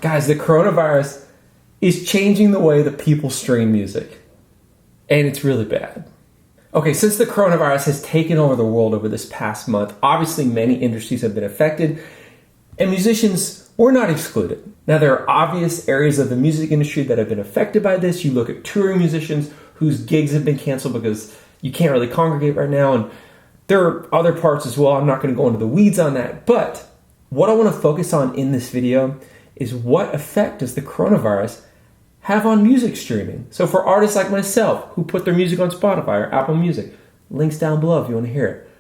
Guys, the coronavirus is changing the way that people stream music, and it's really bad. Okay, since the coronavirus has taken over the world over this past month, obviously many industries have been affected, and musicians were not excluded. Now, there are obvious areas of the music industry that have been affected by this. You look at touring musicians whose gigs have been canceled because you can't really congregate right now, and there are other parts as well. I'm not going to go into the weeds on that, but what I want to focus on in this video is what effect does the coronavirus have on music streaming. So for artists like myself who put their music on Spotify or Apple Music, links down below if you want to hear it.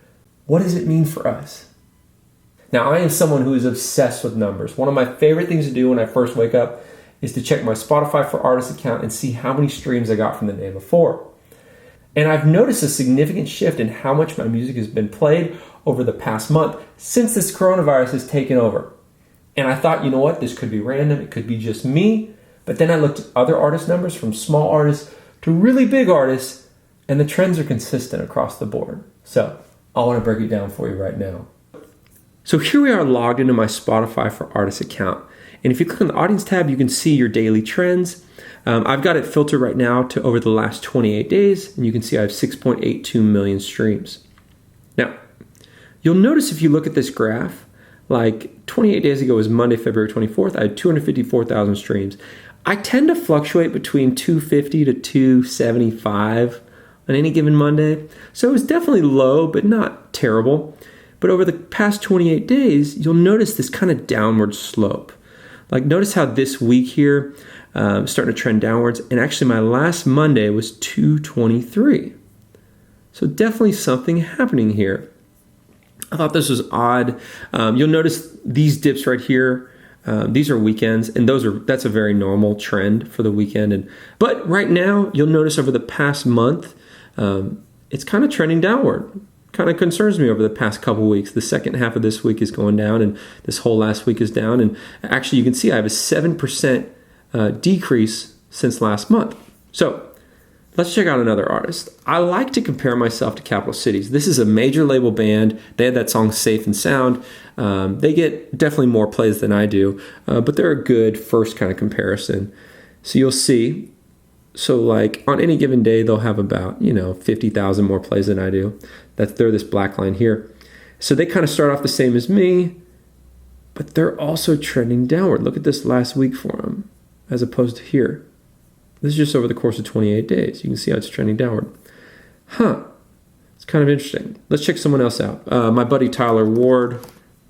What does it mean for us? Now, I am someone who is obsessed with numbers. One of my favorite things to do when I first wake up is to check my Spotify for Artists account and see how many streams I got from the day before. And I've noticed a significant shift in how much my music has been played over the past month since this coronavirus has taken over. And I thought, you know what, this could be random, it could be just me. But then I looked at other artist numbers, from small artists to really big artists, and the trends are consistent across the board. So I want to break it down for you right now. So here we are logged into my Spotify for Artists account. And if you click on the audience tab, you can see your daily trends. I've got it filtered right now to over the last 28 days, and you can see I have 6.82 million streams. Now, you'll notice if you look at this graph, like 28 days ago was Monday, February 24th, I had 254,000 streams. I tend to fluctuate between 250 to 275 on any given Monday. So it was definitely low, but not terrible. But over the past 28 days, you'll notice this kind of downward slope. Like notice how this week here, starting to trend downwards. And actually my last Monday was 223. So definitely something happening here. I thought this was odd. You'll notice these dips right here. These are weekends, and that's a very normal trend for the weekend. But right now, you'll notice over the past month, it's kind of trending downward. Kind of concerns me over the past couple weeks. The second half of this week is going down, and this whole last week is down. And actually, you can see I have a 7% decrease since last month. So let's check out another artist. I like to compare myself to Capital Cities. This is a major label band. They had that song Safe and Sound. They get definitely more plays than I do, but they're a good first kind of comparison. So you'll see, so like on any given day, they'll have about, 50,000 more plays than I do. They're this black line here. So they kind of start off the same as me, but they're also trending downward. Look at this last week for them, as opposed to here. This is just over the course of 28 days. You can see how it's trending downward. It's kind of interesting. Let's check someone else out. My buddy Tyler Ward.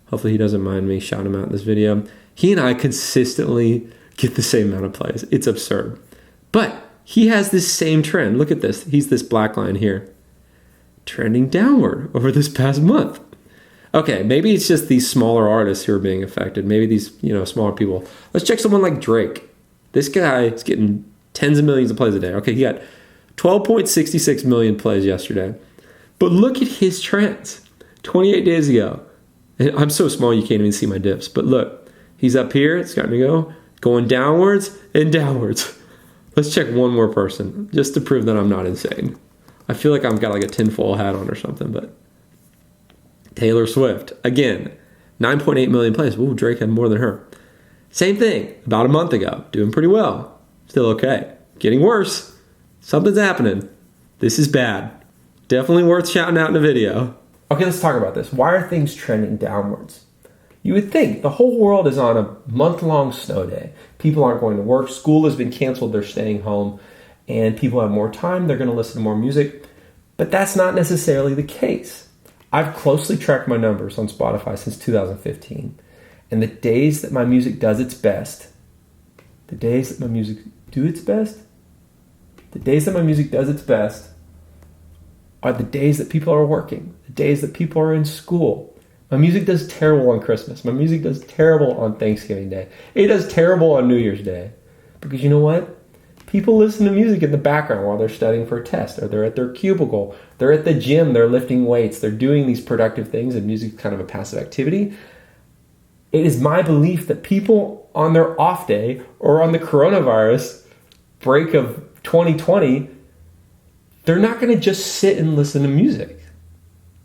Hopefully he doesn't mind me shouting him out in this video. He and I consistently get the same amount of plays. It's absurd. But he has this same trend. Look at this. He's this black line here. Trending downward over this past month. Okay, maybe it's just these smaller artists who are being affected. Maybe these, smaller people. Let's check someone like Drake. This guy is getting tens of millions of plays a day. Okay, he got 12.66 million plays yesterday. But look at his trends. 28 days ago. I'm so small you can't even see my dips. But look, he's up here. It's starting to go. Going downwards and downwards. Let's check one more person just to prove that I'm not insane. I feel like I've got like a tinfoil hat on or something. But Taylor Swift. Again, 9.8 million plays. Ooh, Drake had more than her. Same thing. About a month ago. Doing pretty well. Still okay. Getting worse. Something's happening. This is bad. Definitely worth shouting out in a video. Okay, let's talk about this. Why are things trending downwards? You would think the whole world is on a month-long snow day. People aren't going to work. School has been canceled. They're staying home. And people have more time. They're going to listen to more music. But that's not necessarily the case. I've closely tracked my numbers on Spotify since 2015. And the days that my music does its best, the days that my music does its best are the days that people are working, the days that people are in school. My music does terrible on Christmas. My music does terrible on Thanksgiving Day. It does terrible on New Year's Day. Because you know what? People listen to music in the background while they're studying for a test, or they're at their cubicle, they're at the gym, they're lifting weights, they're doing these productive things, and music is kind of a passive activity. It is my belief that people on their off day or on the coronavirus break of 2020, they're not going to just sit and listen to music.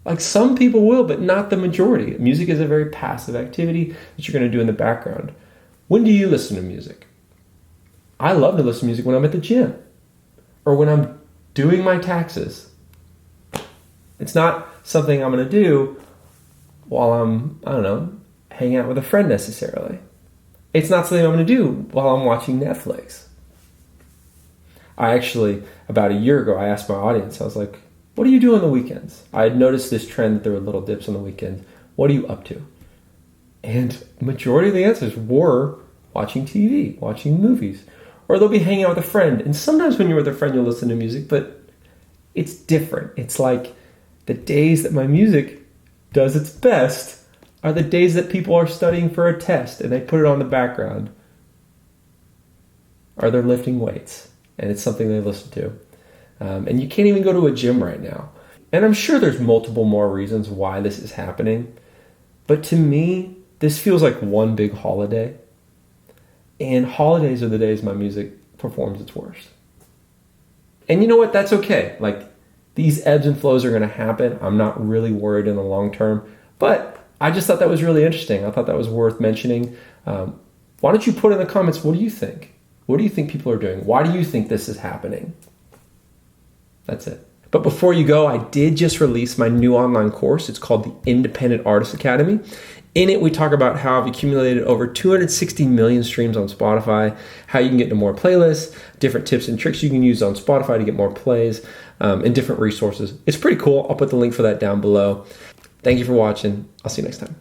Like some people will, but not the majority. Music is a very passive activity that you're going to do in the background. When do you listen to music? I love to listen to music when I'm at the gym or when I'm doing my taxes. It's not something I'm going to do while I'm, hanging out with a friend necessarily. It's not something I'm going to do while I'm watching Netflix. I actually, about a year ago, I asked my audience, I was like, what do you do on the weekends? I had noticed this trend that there were little dips on the weekends. What are you up to? And the majority of the answers were watching TV, watching movies, or they'll be hanging out with a friend. And sometimes when you're with a friend, you'll listen to music, but it's different. It's like the days that my music does its best are the days that people are studying for a test and they put it on the background. Or they're lifting weights and it's something they listen to. And you can't even go to a gym right now. And I'm sure there's multiple more reasons why this is happening. But to me, this feels like one big holiday. And holidays are the days my music performs its worst. And you know what? That's okay. Like, these ebbs and flows are going to happen. I'm not really worried in the long term. But I just thought that was really interesting. I thought that was worth mentioning. Why don't you put in the comments, what do you think? What do you think people are doing? Why do you think this is happening? That's it. But before you go, I did just release my new online course. It's called the Independent Artist Academy. In it, we talk about how I've accumulated over 260 million streams on Spotify, how you can get into more playlists, different tips and tricks you can use on Spotify to get more plays, and different resources. It's pretty cool. I'll put the link for that down below. Thank you for watching. I'll see you next time.